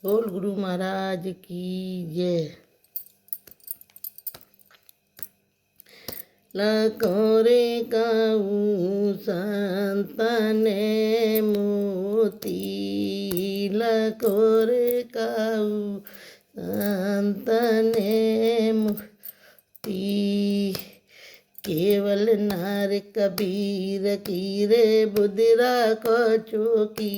बोल गुरु महाराज की जय। लकोरे काऊ संतने मोती, लकोरे काऊ संतने मोती। केवल नार कबीर की रे बुधिरा को चौकी,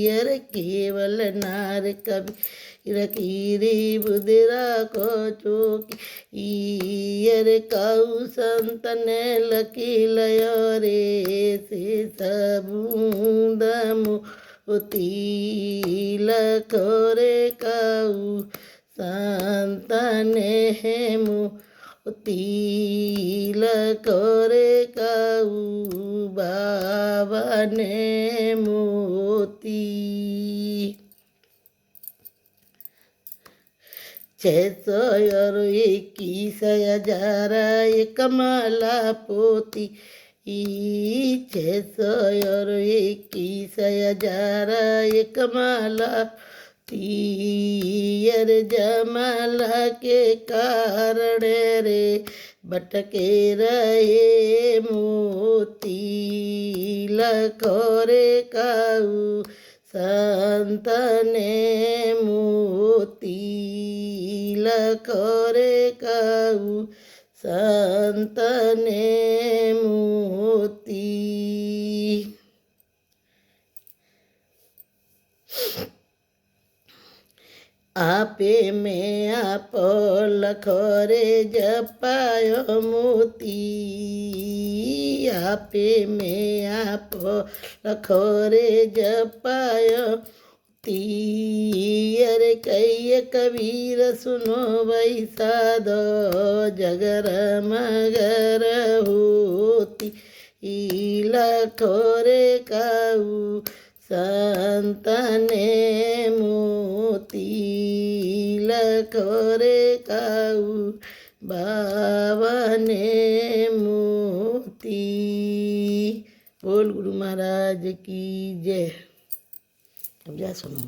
अरे केवल नार कबीर की रे बुधिरा को चौकी। अरे काऊ संत ने लकी लयो रे से सबूंद मोती, लखोरे काऊ संत ने मोती, लकोरे काऊ बाबा ने मोती। 621,001 माला पोती, 621,001 माला तीयर जमाला के कारण रे भटके रहे मोती, लखोरे काऊ संत ने मोती, लखोरे काऊ संत ने मोती। आपे में आप लखोरे जपायो मोती, आपे में आप लखोरे जपायो मोती। अरे कई कबीर सुनो वही साधो जगर मगर होती, लखोरे काऊ संत ने मोती, लखोरे काऊ बाबा ने मोती। बोल गुरु महाराज की जय। अब जा सुनो।